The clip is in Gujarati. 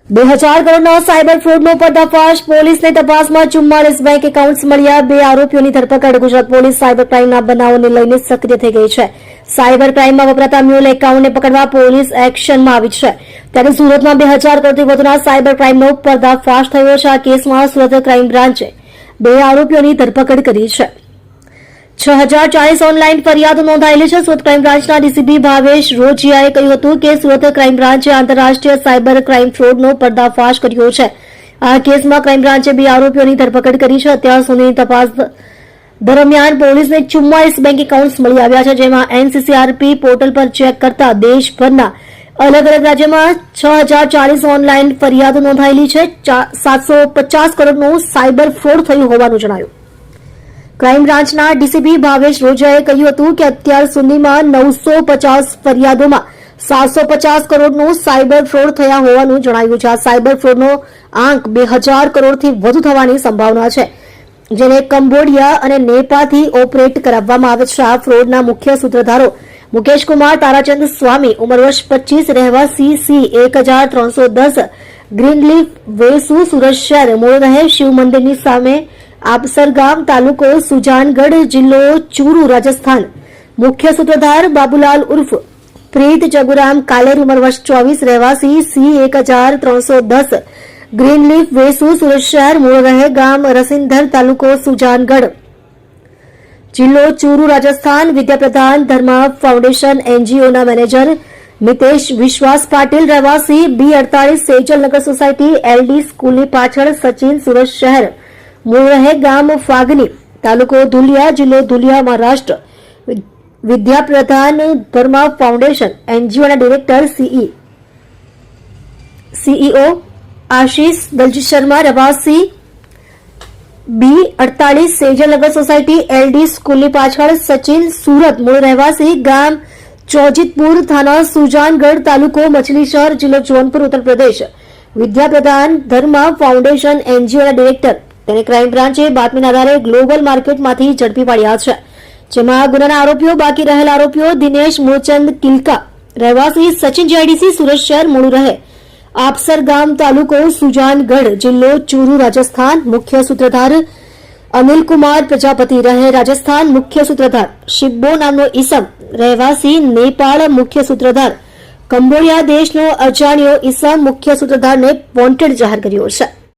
2000 કરોડના સાયબર ફ્રોડનો પર્દાફાશ, પોલીસની તપાસમાં 44 બેંક એકાઉન્ટ્સ મળ્યા, 2 આરોપીઓની ધરપકડ. ગુજરાત પોલીસ સાયબર ક્રાઇમના બનાવોને લઈને સક્રિય થઈ ગઈ છે. સાયબર ક્રાઇમમાં વપરાતા મ્યુલ એકાઉન્ટને પકડવા પોલીસ એક્શનમાં આવી છે. ત્યારે સુરતમાં 2000 કરોડથી વધુના સાયબર ક્રાઇમનો પર્દાફાશ થયો છે. આ કેસમાં સુરત ક્રાઇમ બ્રાન્ચે 2 આરોપીઓની ધરપકડ કરી છે. 6040 ઓનલાઈન ફરિયાદો નોંધાયેલી છે. સુરત ક્રાઇમ બ્રાન્ચના ડીસીપી ભાવેશ રોજિયાએ કહ્યું હતું કે સુરત ક્રાઇમ બ્રાન્ચે આંતરરાષ્ટ્રીય સાયબર ક્રાઇમ ફ્રોડનો પર્દાફાશ કર્યો છે. આ કેસમાં ક્રાઇમ બ્રાન્ચે 2 આરોપીઓની ધરપકડ કરી છે. અત્યાર સુધીની તપાસ દરમિયાન પોલીસને 44 બેંક એકાઉન્ટ્સ મળી આવ્યા છે, જેમાં એનસીસીઆરપી પોર્ટલ પર ચેક કરતા દેશભરના અલગ અલગ રાજ્યમાં 6040 ઓનલાઈન ફરિયાદો નોંધાયેલી છે. 750 કરોડનું સાયબર ફ્રોડ થયું હોવાનું જણાવ્યું. ક્રાઇમ બ્રાન્ચના ડીસીપી ભાવેશ રોજાએ કહ્યું હતું કે અત્યાર સુધીમાં 950 ફરિયાદોમાં 750 કરોડનું સાયબર ફ્રોડ થયા હોવાનું જણાવ્યું છે. આ સાયબર ફ્રોડનો આંક 2000 કરોડથી વધુ થવાની સંભાવના છે, જેને કંબોડિયા અને નેપાળથી ઓપરેટ કરાવવામાં આવે છે. આ ફ્રોડના મુખ્ય સૂત્રધારો મુકેશ કુમાર તારાચંદ સ્વામી, ઉંમર વર્ષ 25, રહેવાસી C1310 ગ્રીનલીફ વેસુ, સુરત શહેર, મૂળ રહે શિવ મંદિરની સામે, આપસર ગામ, તાલુકો સુજાનગઢ, જિલ્લો ચૂરુ, રાજસ્થાન. મુખ્ય સૂત્રધાર બાબુલાલ ઉર્ફ પ્રીત જગુરામ કાલેર, ઉંમર વર્ષ 24, રહેવાસી C1310 ગ્રીનલીફ વેસુ, સુરત શહેર, મૂળ રહે ગામ રસિંધર, તાલુકો સુજાનગઢ, જિલ્લો ચૂરુ, રાજસ્થાન. વિદ્યાપ્રધાન ધર્મા ફાઉન્ડેશન એનજીઓના મેનેજર મિતેશ વિશ્વાસ પાટીલ, રહેવાસી B48 સેજલનગર સોસાયટી, LD સ્કૂલની પાછળ, સચિન, સુરત શહેર, મૂળ રહે ગામ ફાગની, તાલુકો ધુલિયા, જિલ્લો ધુલિયા, મહારાષ્ટ્ર. વિદ્યાપ્રધાન ધર્મા ફાઉન્ડેશન એનજીઓના ડિરેક્ટર CEO આશીષ દલજી શર્મા, રહેવાસી B48 સેજલનગર સોસાયટી, LD સ્કૂલની પાછળ, સચિન, સુરત, મૂળ રહેવાસી ગામ ચોજીતપુર, થાના સુજાનગઢ, તાલુકો મછલીશહર, જિલ્લો જૌનપુર, ઉત્તર પ્રદેશ. વિદ્યાપ્રધાન ધર્મા ફાઉન્ડેશન એનજીઓના ડિરેક્ટર. તેને ક્રાઇમ બ્રાન્ચે બાતમીના આધારે ગ્લોબલ માર્કેટમાંથી ઝડપી પાડ્યા છે, જેમાં ગુનાના આરોપીઓ બાકી રહેલા આરોપીઓ દિનેશ મૂળચંદ કિલકા, રહેવાસી સચિન JDC, સુરત શહેર, મૂળ રહે આપસર ગામ, તાલુકો સુજાનગઢ, જિલ્લો ચૂરુ, રાજસ્થાન. મુખ્ય સૂત્રધાર અનિલ કુમાર પ્રજાપતિ, રહે રાજસ્થાન. મુખ્ય સૂત્રધાર શિબ્બો નામનો ઈસમ, રહેવાસી નેપાળ. મુખ્ય સૂત્રધાર કંબોડિયા દેશનો અજાણ્યો ઈસમ. મુખ્ય સૂત્રધારને વોન્ટેડ જાહેર કર્યો છે.